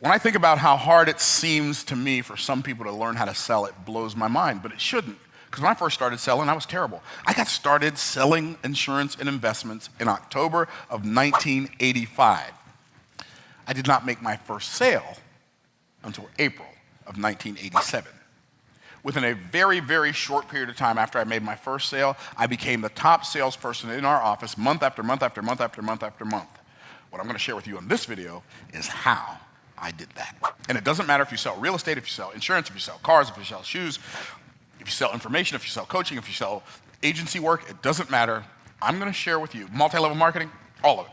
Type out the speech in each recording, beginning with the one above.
When I think about how hard it seems to me for some people to learn how to sell, it blows my mind, but it shouldn't. Because when I first started selling, I was terrible. I got started selling insurance and investments in October of 1985. I did not make my first sale until April of 1987. Within a very, very short period of time after I made my first sale, I became the top salesperson in our office month after month after month after month after month. What I'm going to share with you in this video is how I did that. And it doesn't matter if you sell real estate, if you sell insurance, if you sell cars, if you sell shoes, if you sell information, if you sell coaching, if you sell agency work, it doesn't matter. I'm going to share with you, multi-level marketing, all of it.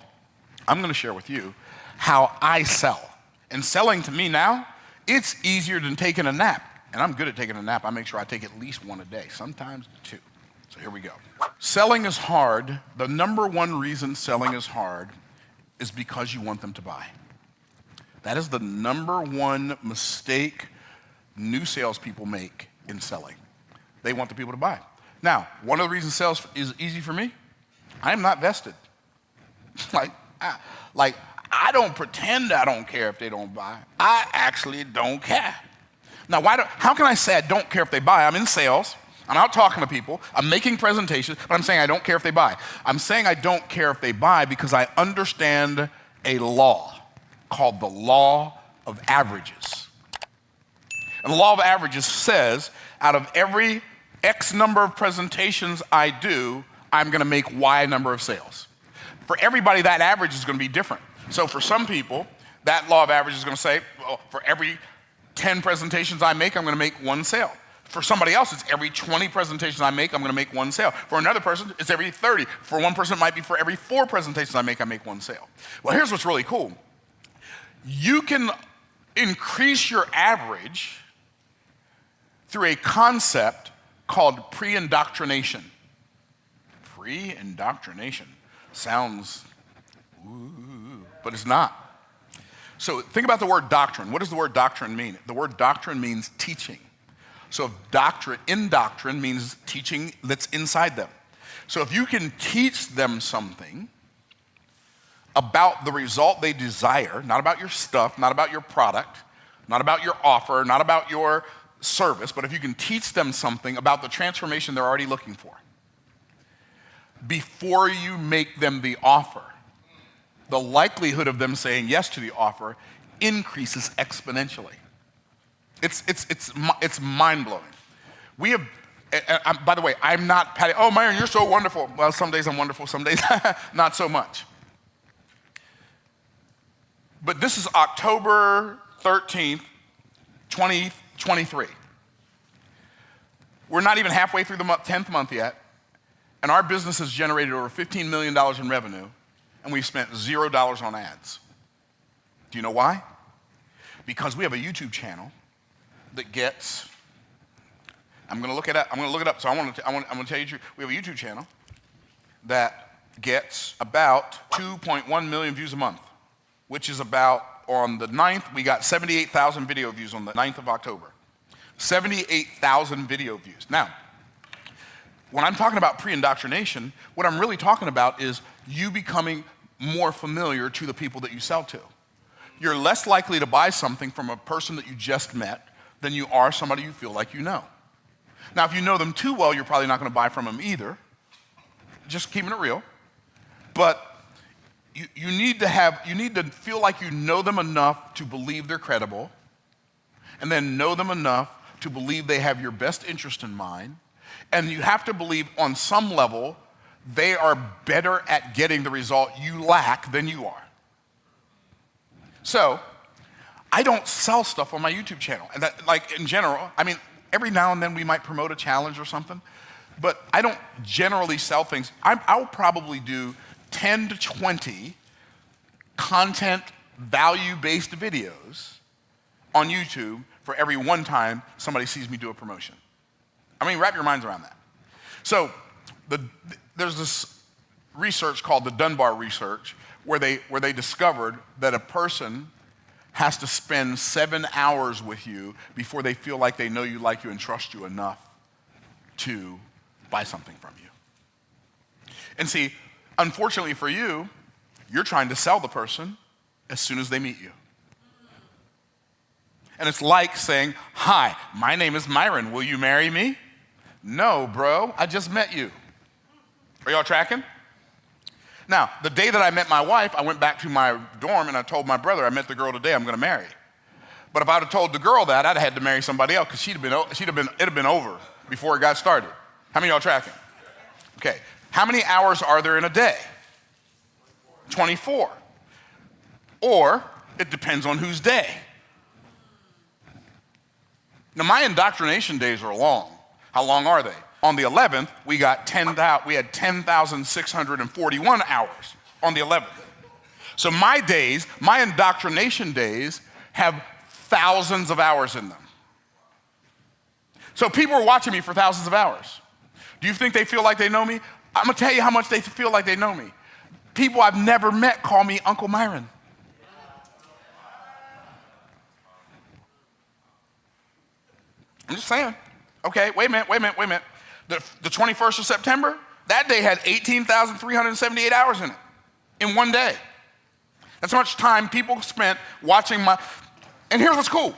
I'm going to share with you how I sell. And selling to me now, it's easier than taking a nap. And I'm good at taking a nap. I make sure I take at least one a day, sometimes two. So here we go. Selling is hard. The number one reason selling is hard is because you want them to buy. That is the number one mistake new salespeople make in selling. They want the people to buy. Now, one of the reasons sales is easy for me, I am not vested. I don't pretend I don't care if they don't buy. I actually don't care. Now, how can I say I don't care if they buy? I'm in sales. I'm out talking to people. I'm making presentations, but I'm saying I don't care if they buy. I'm saying I don't care if they buy because I understand a law called the law of averages. And the law of averages says out of every X number of presentations I do, I'm going to make Y number of sales. For everybody, that average is going to be different. So for some people, that law of averages is going to say, well, for every 10 presentations I make, I'm going to make one sale. For somebody else, it's every 20 presentations I make, I'm going to make one sale. For another person, it's every 30. For one person, it might be for every 4 presentations I make one sale. Well, here's what's really cool. You can increase your average through a concept called pre-indoctrination. Pre-indoctrination sounds, ooh, but it's not. So think about the word doctrine. What does the word doctrine mean? The word doctrine means teaching. So indoctrine means teaching that's inside them. So if you can teach them something about the result they desire, not about your stuff, not about your product, not about your offer, not about your service, but if you can teach them something about the transformation they're already looking for, before you make them the offer, the likelihood of them saying yes to the offer increases exponentially. It's mind-blowing. We have, by the way, I'm not patting, oh, Myron, you're so wonderful. Well, some days I'm wonderful, some days not so much. But this is October 13th, 2023. We're not even halfway through the 10th month yet, and our business has generated over $15 million in revenue, and we've spent $0 on ads. Do you know why? Because we have a YouTube channel that gets, I'm going to look it up. So I'm going to tell you, we have a YouTube channel that gets about 2.1 million views a month, which is about, on the 9th, we got 78,000 video views on the 9th of October. 78,000 video views. Now, when I'm talking about pre-indoctrination, what I'm really talking about is you becoming more familiar to the people that you sell to. You're less likely to buy something from a person that you just met than you are somebody you feel like you know. Now, if you know them too well, you're probably not going to buy from them either. Just keeping it real. But you need to feel like you know them enough to believe they're credible, and then know them enough to believe they have your best interest in mind, and you have to believe on some level they are better at getting the result you lack than you are. So, I don't sell stuff on my YouTube channel. And that, like in general, I mean, every now and then we might promote a challenge or something, but I don't generally sell things. I'll probably do 10 to 20 content value-based videos on YouTube for every one time somebody sees me do a promotion. I mean, wrap your minds around that. So there's this research called the Dunbar research where they discovered that a person has to spend 7 hours with you before they feel like they know you, like you, and trust you enough to buy something from you. And see, unfortunately for you, you're trying to sell the person as soon as they meet you. And it's like saying, hi, my name is Myron. Will you marry me? No, bro, I just met you. Are y'all tracking? Now, the day that I met my wife, I went back to my dorm and I told my brother, I met the girl today I'm gonna marry. But if I'd have told the girl that, I'd have had to marry somebody else because it'd have been over before it got started. How many of y'all tracking? Okay, how many hours are there in a day? 24. Or, it depends on whose day. Now, my indoctrination days are long. How long are they? On the 11th, we had 10,641 hours on the 11th. So my indoctrination days have thousands of hours in them. So people are watching me for thousands of hours. Do you think they feel like they know me? I'm gonna tell you how much they feel like they know me. People I've never met call me Uncle Myron. I'm just saying. Okay, wait a minute. The 21st of September, that day had 18,378 hours in it, in one day. That's how much time people spent watching and here's what's cool.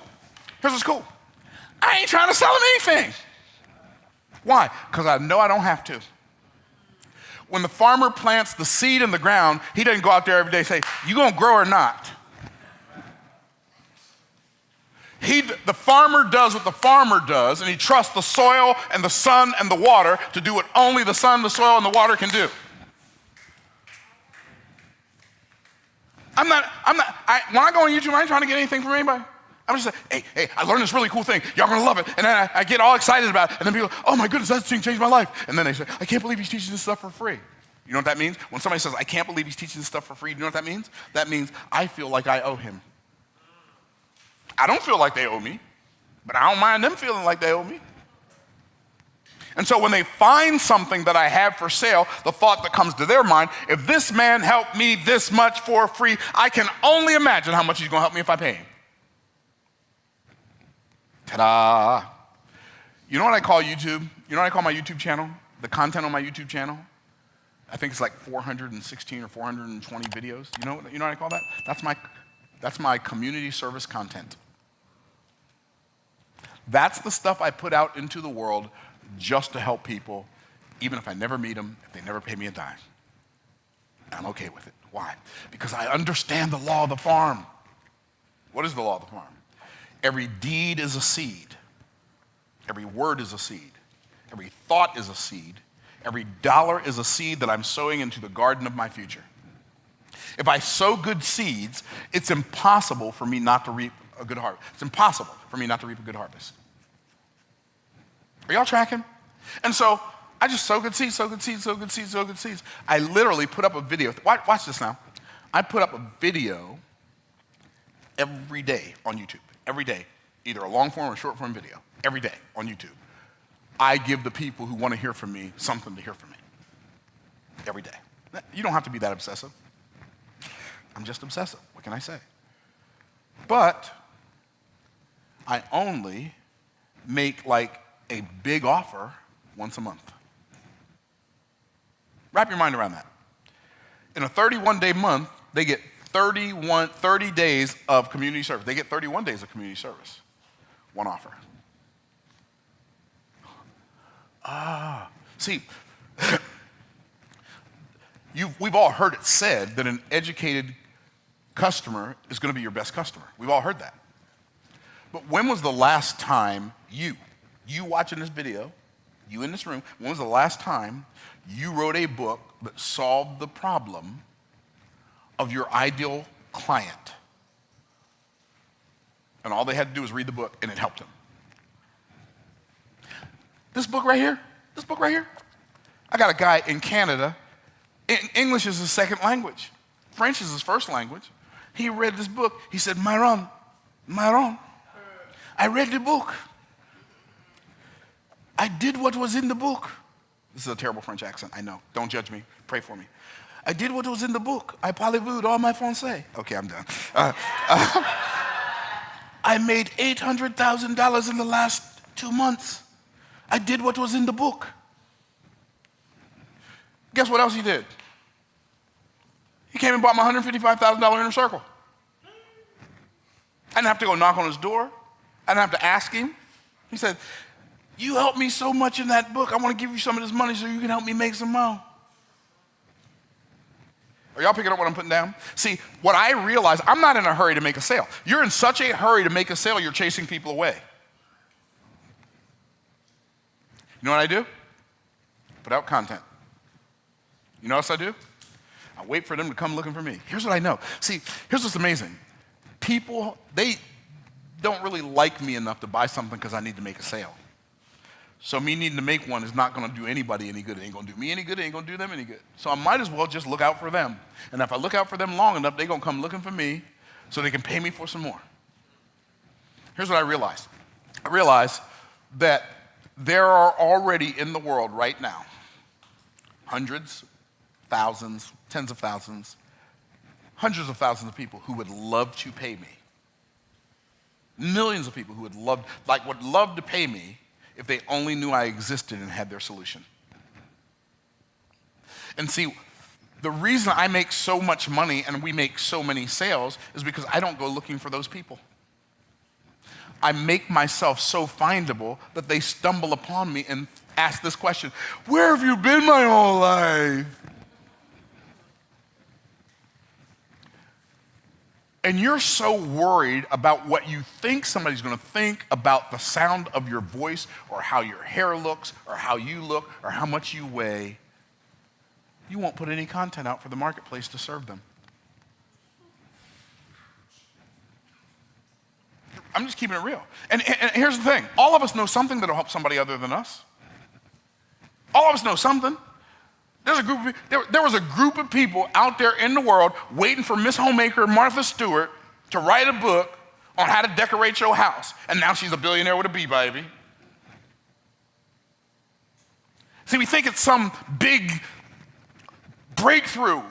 I ain't trying to sell them anything. Why? Because I know I don't have to. When the farmer plants the seed in the ground, he doesn't go out there every day and say, you gonna grow or not? The farmer does what the farmer does, and he trusts the soil and the sun and the water to do what only the sun, the soil, and the water can do. When I go on YouTube, I ain't trying to get anything from anybody. I'm just saying, hey, I learned this really cool thing. Y'all gonna love it. And then I get all excited about it. And then people, oh my goodness, that thing changed my life. And then they say, I can't believe he's teaching this stuff for free. You know what that means? When somebody says, I can't believe he's teaching this stuff for free, you know what that means? That means I feel like I owe him. I don't feel like they owe me, but I don't mind them feeling like they owe me. And so when they find something that I have for sale, the thought that comes to their mind, if this man helped me this much for free, I can only imagine how much he's gonna help me if I pay him. Ta-da. You know what I call YouTube? You know what I call my YouTube channel? The content on my YouTube channel? I think it's like 416 or 420 videos. You know what I call that? That's my community service content. That's the stuff I put out into the world just to help people, even if I never meet them, if they never pay me a dime. I'm okay with it. Why? Because I understand the law of the farm. What is the law of the farm? Every deed is a seed. Every word is a seed. Every thought is a seed. Every dollar is a seed that I'm sowing into the garden of my future. If I sow good seeds, it's impossible for me not to reap a good harvest. It's impossible for me not to reap a good harvest. Are y'all tracking? And so I just sow good seeds. I literally put up a video. Watch this now. I put up a video every day on YouTube. Every day. Either a long form or short form video. Every day on YouTube. I give the people who want to hear from me something to hear from me. Every day. You don't have to be that obsessive. I'm just obsessive. What can I say? But I only make like a big offer once a month. Wrap your mind around that. In a 31-day month, they get 30 days of community service. They get 31 days of community service. One offer. See, we've all heard it said that an educated customer is going to be your best customer. We've all heard that. But when was the last time you watching this video, you in this room, when was the last time you wrote a book that solved the problem of your ideal client? And all they had to do was read the book and it helped them. This book right here, I got a guy in Canada, English is his second language. French is his first language. He read this book. He said, Myron, I read the book. I did what was in the book. This is a terrible French accent, I know. Don't judge me. Pray for me. I did what was in the book. I parlez-vous dans my français. Okay, I'm done. I made $800,000 in the last 2 months. I did what was in the book. Guess what else he did? He came and bought my $155,000 inner circle. I didn't have to go knock on his door. I didn't have to ask him. He said, you helped me so much in that book. I want to give you some of this money so you can help me make some more. Are y'all picking up what I'm putting down? See, what I realize, I'm not in a hurry to make a sale. You're in such a hurry to make a sale, you're chasing people away. You know what I do? Put out content. You know what else I do? I wait for them to come looking for me. Here's what I know. See, here's what's amazing. People, they don't really like me enough to buy something because I need to make a sale. So me needing to make one is not going to do anybody any good. It ain't going to do me any good. It ain't going to do them any good. So I might as well just look out for them. And if I look out for them long enough, they're going to come looking for me so they can pay me for some more. Here's what I realized. I realized that there are already in the world right now hundreds, thousands, tens of thousands, hundreds of thousands of people who would love to pay me. Millions of people who would love to pay me if they only knew I existed and had their solution. And see, the reason I make so much money and we make so many sales is because I don't go looking for those people. I make myself so findable that they stumble upon me and ask this question, where have you been my whole life? And you're so worried about what you think somebody's going to think about the sound of your voice or how your hair looks or how you look or how much you weigh, you won't put any content out for the marketplace to serve them. I'm just keeping it real. And here's the thing. All of us know something that'll help somebody other than us. All of us know something. There was a group of people out there in the world waiting for Miss Homemaker Martha Stewart to write a book on how to decorate your house. And now she's a billionaire with a B, baby. See, we think it's some big breakthrough.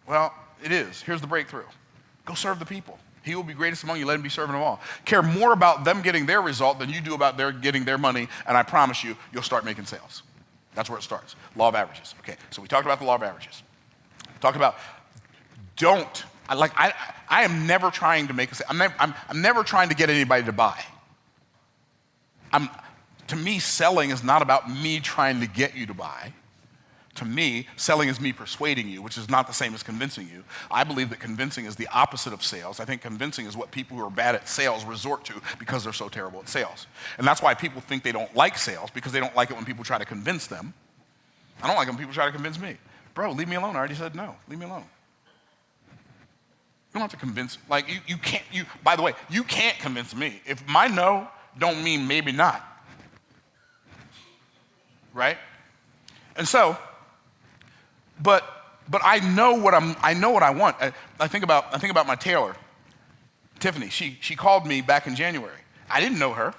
Well, it is. Here's the breakthrough. Go serve the people. He will be greatest among you. Let him be servant of all. Care more about them getting their result than you do about their getting their money. And I promise you, you'll start making sales. That's where it starts. Law of averages. Okay, so we talked about the law of averages. Talked about I am never trying to make a sale. I'm never trying to get anybody to buy. To me, selling is not about me trying to get you to buy. To me, selling is me persuading you, which is not the same as convincing you. I believe that convincing is the opposite of sales. I think convincing is what people who are bad at sales resort to because they're so terrible at sales. And that's why people think they don't like sales, because they don't like it when people try to convince them. I don't like it when people try to convince me. Bro, leave me alone. I already said no. Leave me alone. You don't have to convince. You can't. By the way, you can't convince me. If my no don't mean maybe not. Right? And so, But I know what I want. I think about my tailor, Tiffany. She called me back in January. I didn't know her,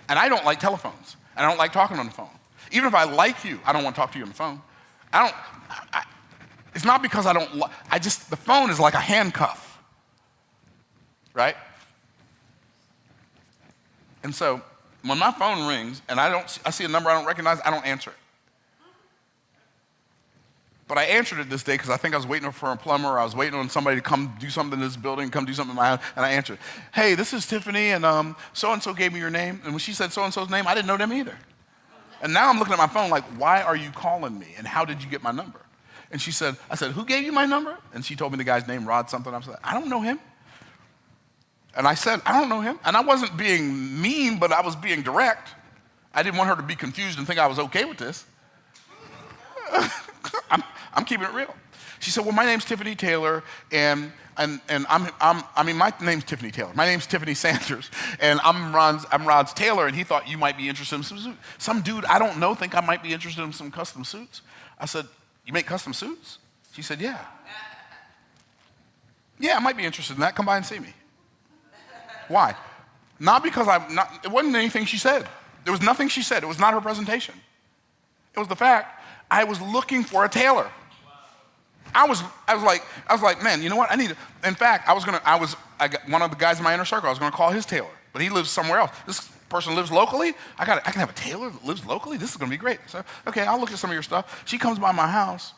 and I don't like telephones. And I don't like talking on the phone. Even if I like you, I don't want to talk to you on the phone. It's not because I don't. The phone is like a handcuff, right? And so when my phone rings and I see a number I don't recognize, I don't answer it. But I answered it this day because I think I was waiting for a plumber, or I was waiting on somebody to come do something in this building, come do something in my house, and I answered, hey, this is Tiffany, and so-and-so gave me your name. And when she said so-and-so's name, I didn't know them either. And now I'm looking at my phone like, why are you calling me, and how did you get my number? And I said, who gave you my number? And she told me the guy's name, Rod something. I said, I don't know him. And I said, I don't know him. And I wasn't being mean, but I was being direct. I didn't want her to be confused and think I was okay with this. I'm keeping it real. She said, well, my name's Tiffany Taylor, and my name's Tiffany Taylor. My name's Tiffany Sanders, and I'm Rod's tailor, and he thought you might be interested in some suits. Some dude I don't know think I might be interested in some custom suits. I said, you make custom suits? She said, yeah. Yeah, I might be interested in that. Come by and see me. Why? Not because it wasn't anything she said. There was nothing she said. It was not her presentation. It was the fact I was looking for a tailor. I was like, man, you know what? In fact, I got one of the guys in my inner circle, I was gonna call his tailor, but he lives somewhere else. This person lives locally. I can have a tailor that lives locally. This is gonna be great. So, okay, I'll look at some of your stuff. She comes by my house.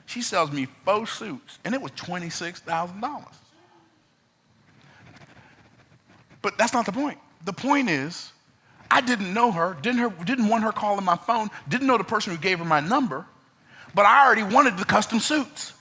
She sells me 4 suits, and it was $26,000. But that's not the point. The point is, I didn't know her, didn't want her calling my phone, didn't know the person who gave her my number, but I already wanted the custom suits.